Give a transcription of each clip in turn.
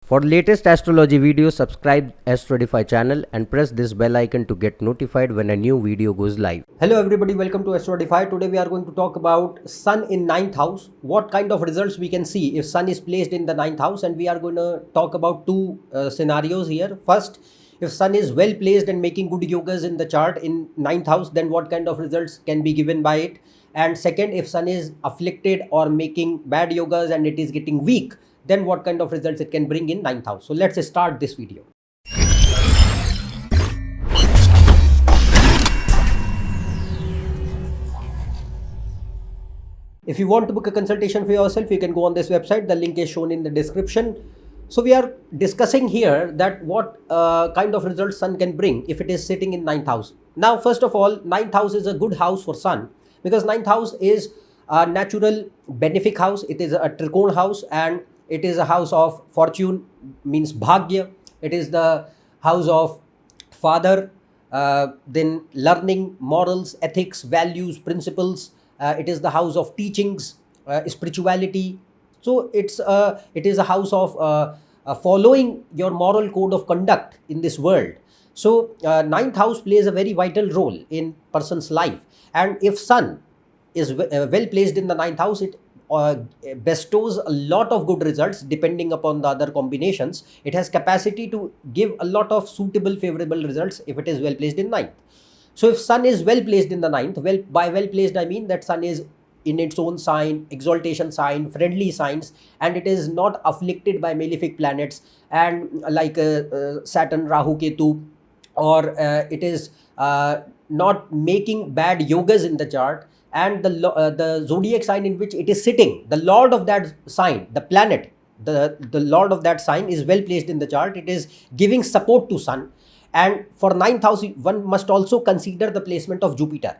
For latest astrology videos, subscribe AstroEdify channel and press this bell icon to get notified when a new video goes live. Hello everybody, welcome to AstroEdify. Today we are going to talk about Sun in 9th house. What kind of results we can see if Sun is placed in the 9th house, and we are going to talk about two scenarios here. First, if Sun is well placed and making good yogas in the chart in 9th house, then what kind of results can be given by it? And second, if Sun is afflicted or making bad yogas and it is getting weak, then what kind of results it can bring in 9th house. So let's start this video. If you want to book a consultation for yourself, you can go on this website. The link is shown in the description. So we are discussing here that what kind of results Sun can bring if it is sitting in 9th house. Now, first of all, 9th house is a good house for Sun because 9th house is a natural benefic house. It is a trikona house and it is a house of fortune, means bhagya. It is the house of father, then learning, morals, ethics, values, principles. It is the house of teachings, spirituality. So it is a house of following your moral code of conduct in this world. So 9th house plays a very vital role in person's life. And if Sun is well placed in the 9th house, it bestows a lot of good results depending upon the other combinations. It has capacity to give a lot of suitable favorable results if it is well placed in 9th. So if Sun is well placed in the 9th, by well placed I mean that Sun is in its own sign, exaltation sign, friendly signs, and it is not afflicted by malefic planets and like Saturn, Rahu, Ketu, or it is not making bad yogas in the chart, and the zodiac sign in which it is sitting, the lord of that sign, the planet, the lord of that sign is well placed in the chart. It is giving support to Sun. And for 9th house, one must also consider the placement of Jupiter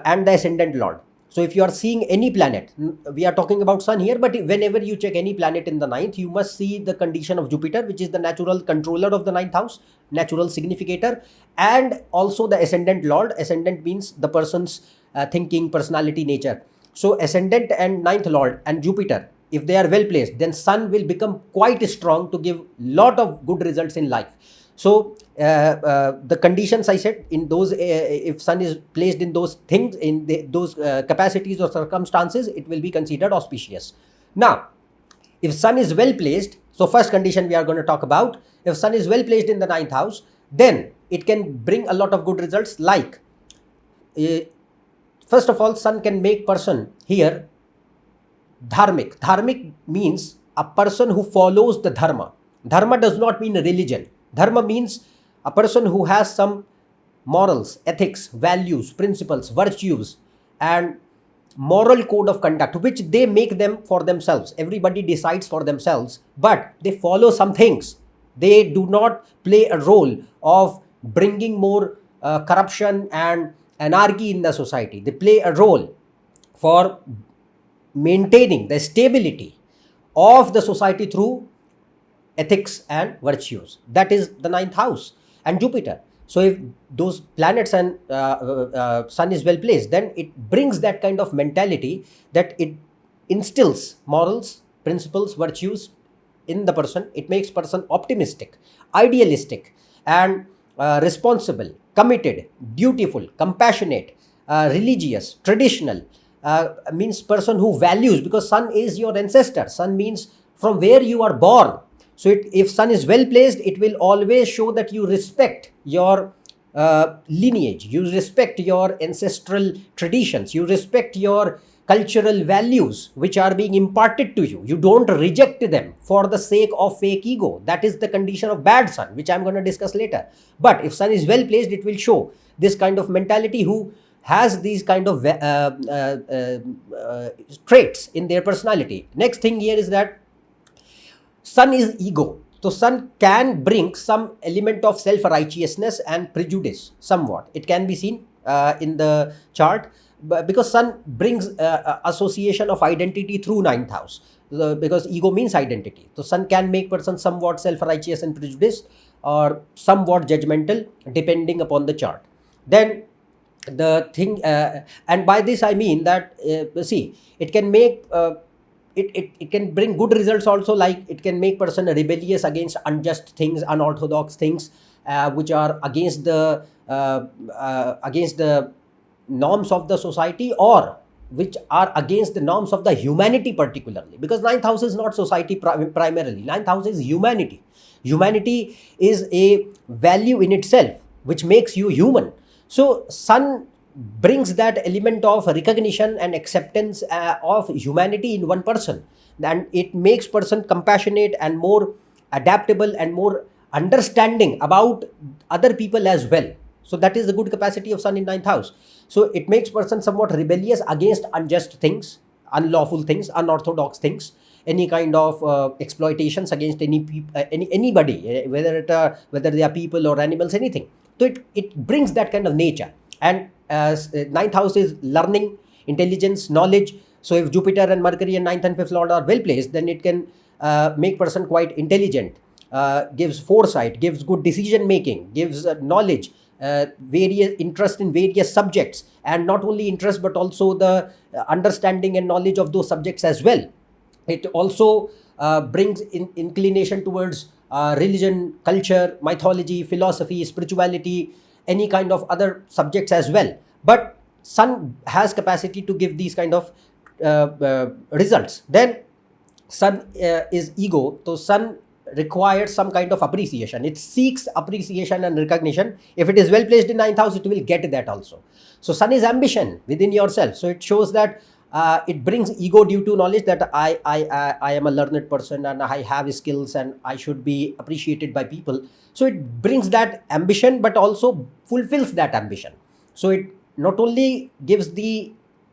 and the ascendant lord. So if you are seeing any planet, we are talking about Sun here, but whenever you check any planet in the 9th, you must see the condition of Jupiter, which is the natural controller of the 9th house, natural significator, and also the ascendant lord. Ascendant means the person's thinking, personality, nature. So ascendant and 9th lord and Jupiter, if they are well placed, then Sun will become quite strong to give lot of good results in life. So the conditions I said in those, if Sun is placed in those things, in those capacities or circumstances, it will be considered auspicious. Now, if Sun is well placed, so first condition we are going to talk about, if Sun is well placed in the 9th house, then it can bring a lot of good results. Like first of all, Sun can make person here dharmic. Dharmic means a person who follows the dharma. Dharma does not mean religion. Dharma means a person who has some morals, ethics, values, principles, virtues, and moral code of conduct, which they make them for themselves. Everybody decides for themselves, but they follow some things. They do not play a role of bringing more corruption and anarchy in the society. They play a role for maintaining the stability of the society through ethics and virtues. That is the 9th house and Jupiter. So if those planets and Sun is well placed, then it brings that kind of mentality that it instills morals, principles, virtues in the person. It makes person optimistic, idealistic, and responsible, committed, dutiful, compassionate, religious, traditional, means person who values, because Sun is your ancestor. Sun means from where you are born. So if Sun is well placed, it will always show that you respect your lineage, you respect your ancestral traditions, you respect your cultural values which are being imparted to you. You don't reject them for the sake of fake ego. That is the condition of bad Sun, which I'm going to discuss later. But if Sun is well placed, it will show this kind of mentality who has these kind of traits in their personality. Next thing here is that Sun is ego. So Sun can bring some element of self-righteousness and prejudice somewhat. It can be seen in the chart because Sun brings association of identity through 9th house. Because ego means identity. So Sun can make person somewhat self-righteous and prejudiced or somewhat judgmental depending upon the chart. Then the thing, and by this I mean that, see, it can make it can bring good results also, like it can make person rebellious against unjust things, unorthodox things, which are against the norms of the society, or which are against the norms of the humanity particularly, because ninth house is not society primarily. Ninth house is humanity. Humanity is a value in itself which makes you human. So sun brings that element of recognition and acceptance of humanity in one person, and it makes person compassionate and more adaptable and more understanding about other people as well. So that is the good capacity of sun in ninth house. So it makes person somewhat rebellious against unjust things, unlawful things, unorthodox things, any kind of exploitations against anybody, whether they are people or animals, anything. So it brings that kind of nature. And ninth house is learning, intelligence, knowledge. So if Jupiter and Mercury and ninth and fifth lord are well placed, then it can make person quite intelligent, gives foresight, gives good decision making, gives knowledge, various interest in various subjects, and not only interest but also the understanding and knowledge of those subjects as well. It also brings inclination towards religion, culture, mythology, philosophy, spirituality, any kind of other subjects as well. But sun has capacity to give these kind of results. Then sun is ego, so sun requires some kind of appreciation. It seeks appreciation and recognition. If it is well placed in ninth house, it will get that also. So sun is ambition within yourself. So it shows that it brings ego due to knowledge, that I am a learned person and I have skills and I should be appreciated by people. So it brings that ambition but also fulfills that ambition. So it not only gives the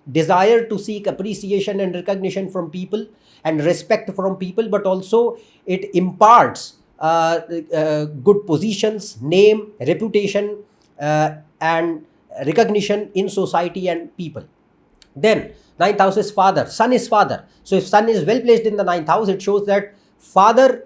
desire to seek appreciation and recognition from people and respect from people, but also it imparts good positions, name, reputation, and recognition in society and people. Then ninth house is father. Sun is father. So if sun is well placed in the ninth house, it shows that father,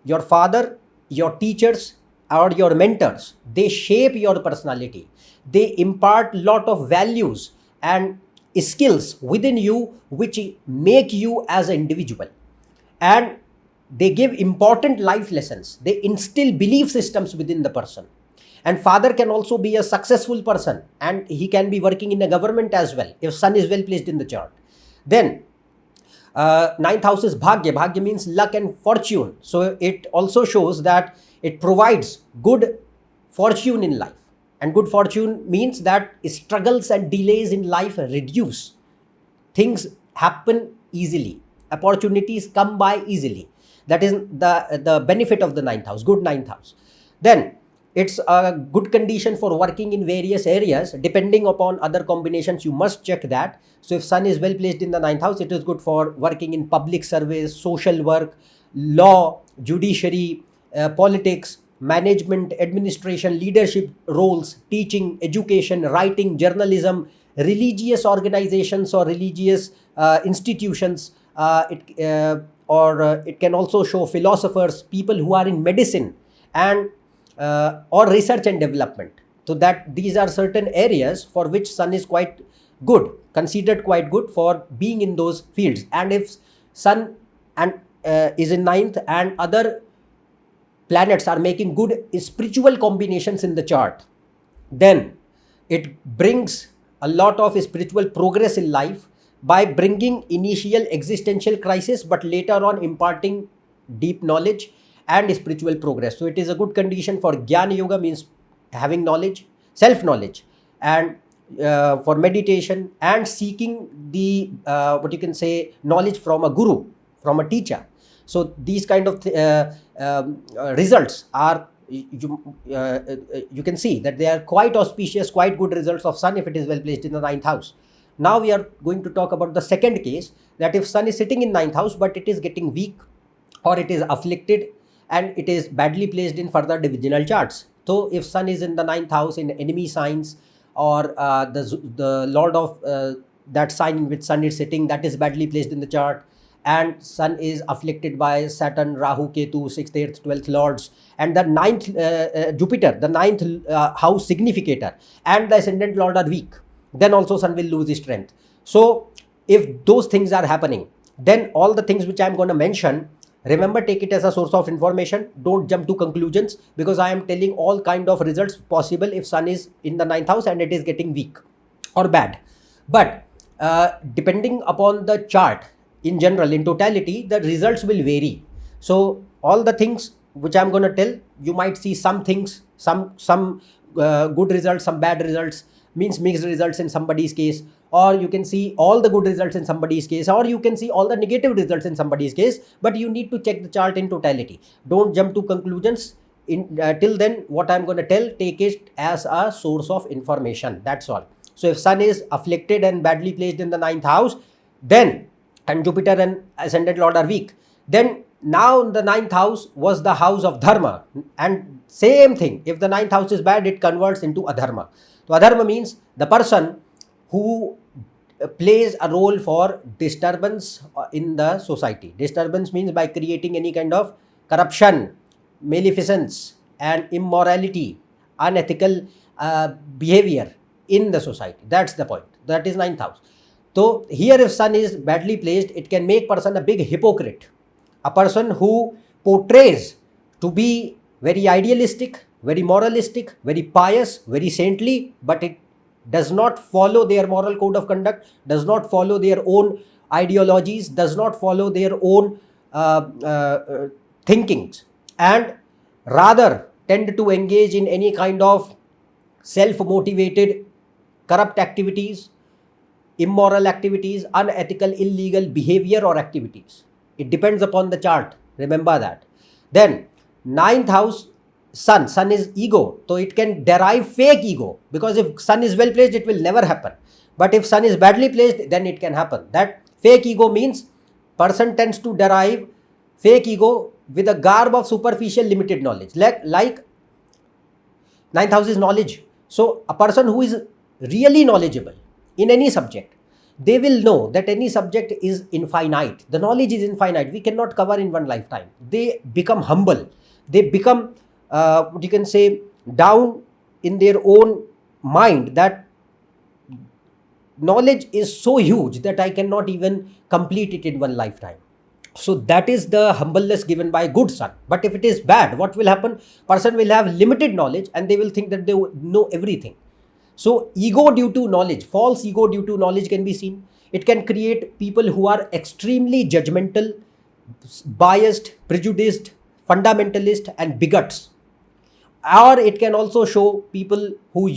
your teachers or your mentors, they shape your personality. They impart lot of values and skills within you which make you as an individual, and they give important life lessons. They instill belief systems within the person. And father can also be a successful person, and he can be working in a government as well if sun is well placed in the chart. Then ninth house is bhagya. Bhagya means luck and fortune. So it also shows that it provides good fortune in life. And good fortune means that struggles and delays in life reduce. Things happen easily. Opportunities come by easily. That is the benefit of the ninth house, good ninth house. Then it's a good condition for working in various areas. Depending upon other combinations, you must check that. So if sun is well placed in the ninth house, it is good for working in public service, social work, law, judiciary, politics, management, administration, leadership roles, teaching, education, writing, journalism, religious organizations or religious institutions. It can also show philosophers, people who are in medicine, and or research and development. So that these are certain areas for which sun is quite good, considered quite good for being in those fields. And if sun and is in ninth and other planets are making good spiritual combinations in the chart, then it brings a lot of spiritual progress in life by bringing initial existential crisis but later on imparting deep knowledge and spiritual progress. So it is a good condition for Jnana Yoga, means having knowledge, self knowledge, and for meditation and seeking the what you can say knowledge from a guru, from a teacher. So these kind of results are you can see that they are quite auspicious, quite good results of sun if it is well placed in the ninth house. Now we are going to talk about the second case, that if sun is sitting in ninth house but it is getting weak or it is afflicted and it is badly placed in further divisional charts. So if sun is in the ninth house in enemy signs, or the lord of that sign in which sun is sitting, that is badly placed in the chart, and sun is afflicted by Saturn, Rahu, Ketu, 6th, 8th, 12th lords, and the ninth Jupiter, the ninth house significator, and the ascendant lord are weak, then also sun will lose his strength. So if those things are happening, then all the things which I'm going to mention, remember, take it as a source of information. Don't jump to conclusions, because I am telling all kind of results possible if sun is in the 9th house and it is getting weak or bad. But depending upon the chart, in general, in totality, the results will vary. So all the things which I'm going to tell, you might see some things, some good results, some bad results, means mixed results in somebody's case, or you can see all the good results in somebody's case, or you can see all the negative results in somebody's case. But you need to check the chart in totality. Don't jump to conclusions. Till then, what I'm going to tell, take it as a source of information. That's all. So if sun is afflicted and badly placed in the 9th house, then, and Jupiter and ascendant lord are weak, then now the 9th house was the house of dharma, and same thing, if the 9th house is bad, it converts into adharma. So adharma means the person who plays a role for disturbance in the society. Disturbance means by creating any kind of corruption, maleficence and immorality, unethical behavior in the society. That's the point. That is 9th house. So here if sun is badly placed, it can make person a big hypocrite, a person who portrays to be very idealistic, very moralistic, very pious, very saintly, but it does not follow their moral code of conduct, does not follow their own ideologies, does not follow their own thinkings, and rather tend to engage in any kind of self-motivated corrupt activities, immoral activities, unethical, illegal behavior or activities. It depends upon the chart. Remember that. Then 9th house, sun is ego. So it can derive fake ego, because if sun is well placed, it will never happen. But if sun is badly placed, then it can happen. That fake ego means person tends to derive fake ego with a garb of superficial limited knowledge. Like 9th house is knowledge. So a person who is really knowledgeable in any subject, they will know that any subject is infinite. The knowledge is infinite. We cannot cover in one lifetime. They become humble. They become, what you can say, down in their own mind, that knowledge is so huge that I cannot even complete it in one lifetime. So that is the humbleness given by good sun. But if it is bad, what will happen? Person will have limited knowledge and they will think that they know everything. So ego due to knowledge, false ego due to knowledge can be seen. It can create people who are extremely judgmental, biased, prejudiced, fundamentalist and bigots. Or it can also show people who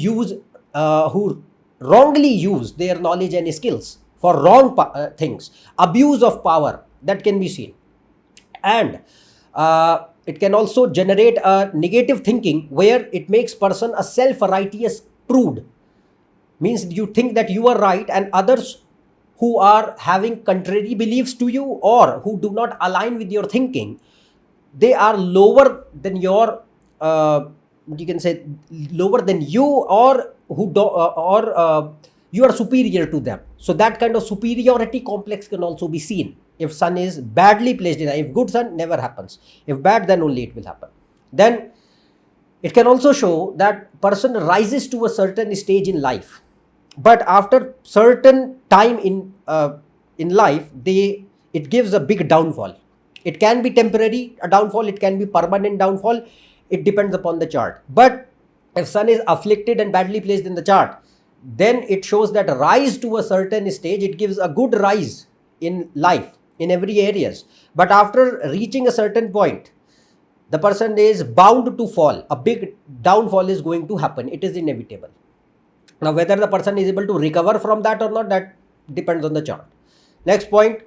who wrongly use their knowledge and skills for wrong things. Abuse of power, that can be seen. And it can also generate a negative thinking where it makes person a self-righteous prude. Means you think that you are right, and others who are having contrary beliefs to you or who do not align with your thinking, they are lower than your you can say lower than you, or who do, or you are superior to them. So that kind of superiority complex can also be seen if sun is badly placed in. If good sun, never happens. If bad, then only it will happen. Then it can also show that person rises to a certain stage in life, but after certain time in life, it gives a big downfall. It can be temporary a downfall, it can be permanent downfall. It depends upon the chart. But if sun is afflicted and badly placed in the chart, then it shows that rise to a certain stage. It gives a good rise in life in every areas. But after reaching a certain point, the person is bound to fall. A big downfall is going to happen. It is inevitable. Now, whether the person is able to recover from that or not, that depends on the chart. Next point,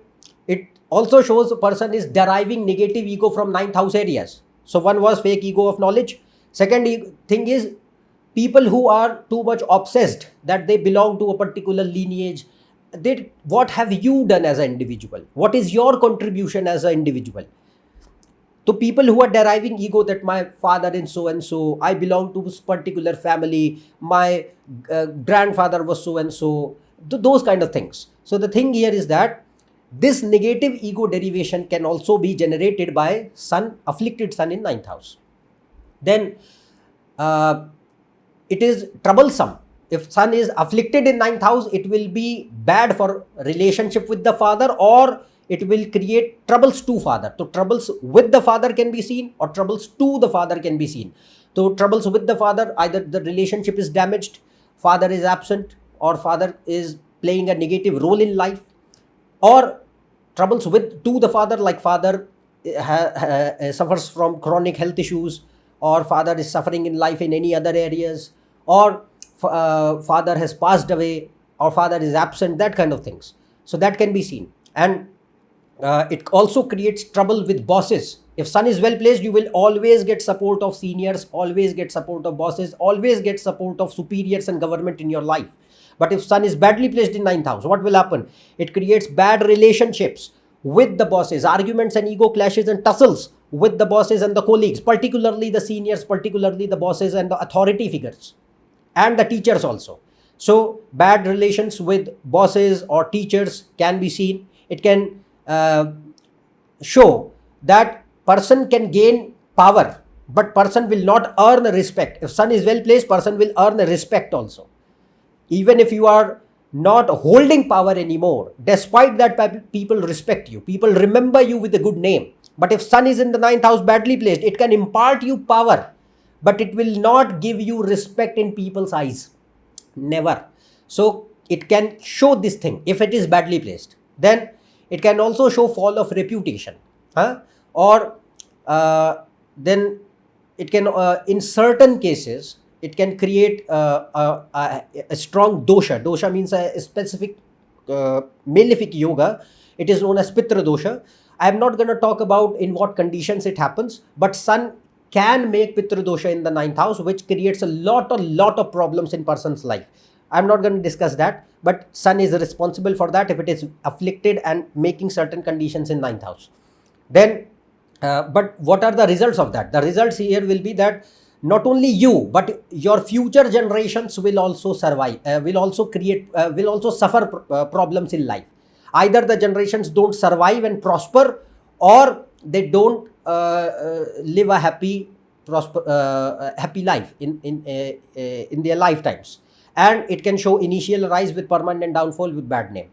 it also shows a person is deriving negative ego from 9th house areas. So one was fake ego of knowledge. Second thing is people who are too much obsessed that they belong to a particular lineage. What have you done as an individual? What is your contribution as an individual? So people who are deriving ego that my father is so and so, I belong to this particular family, my grandfather was so and so, those kind of things. So the thing here is that this negative ego derivation can also be generated by afflicted sun in 9th house. Then it is troublesome. If sun is afflicted in 9th house, it will be bad for relationship with the father, or it will create troubles to father. So troubles with the father can be seen, or troubles to the father can be seen. So troubles with the father, either the relationship is damaged, father is absent, or father is playing a negative role in life, or troubles with to the father, like father suffers from chronic health issues, or father is suffering in life in any other areas, or father has passed away, or father is absent, that kind of things. So that can be seen. And it also creates trouble with bosses. If sun is well placed, you will always get support of seniors, always get support of bosses, always get support of superiors and government in your life. But if sun is badly placed in ninth house, what will happen? It creates bad relationships with the bosses, arguments and ego clashes and tussles with the bosses and the colleagues, particularly the seniors, particularly the bosses and the authority figures, and the teachers also. So bad relations with bosses or teachers can be seen. It can show that person can gain power, but person will not earn respect. If sun is well placed, person will earn respect also. Even if you are not holding power anymore, despite that people respect you, people remember you with a good name. But if sun is in the ninth house badly placed, it can impart you power, but it will not give you respect in people's eyes. Never. So it can show this thing if it is badly placed. Then it can also show fall of reputation, or then it can in certain cases it can create a strong dosha. Dosha means a specific malefic yoga. It is known as pitra dosha. I am not going to talk about in what conditions it happens, but sun can make pitra dosha in the ninth house, which creates a lot of problems in person's life. I'm not going to discuss that, but sun is responsible for that if it is afflicted and making certain conditions in ninth house. Then, but what are the results of that? The results here will be that not only you, but your future generations will also survive, will also suffer problems in life. Either the generations don't survive and prosper, or they don't live a happy life in their lifetimes. And it can show initial rise with permanent downfall with bad name.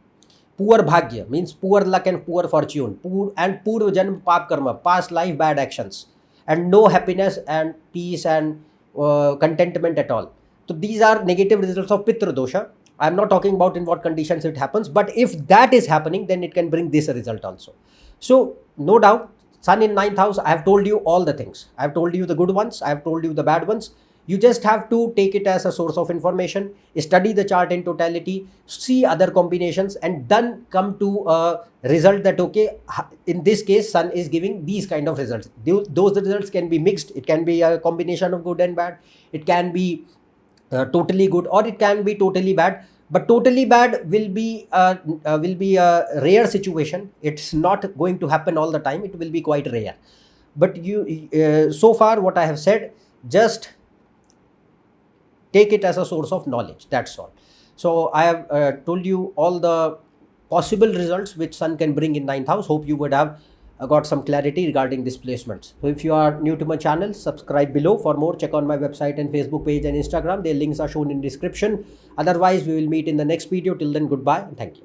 Poor bhagya means poor luck and poor fortune. Poor janm paap karma, past life bad actions, and no happiness and peace and contentment at all. So these are negative results of pitra dosha. I am not talking about in what conditions it happens, but if that is happening, then it can bring this result also. So no doubt, sun in ninth house, I have told you all the things. I have told you the good ones, I have told you the bad ones. You just have to take it as a source of information, study the chart in totality, see other combinations, and then come to a result that, okay, in this case, sun is giving these kind of results. Those results can be mixed. It can be a combination of good and bad. It can be totally good, or it can be totally bad. But totally bad will be a rare situation. It's not going to happen all the time. It will be quite rare. But you so far what I have said, just take it as a source of knowledge. That's all. So I have told you all the possible results which sun can bring in ninth house. Hope you would have got some clarity regarding these placements. So if you are new to my channel, subscribe below. For more, check on my website and Facebook page and Instagram. Their links are shown in description. Otherwise, we will meet in the next video. Till then, goodbye and thank you.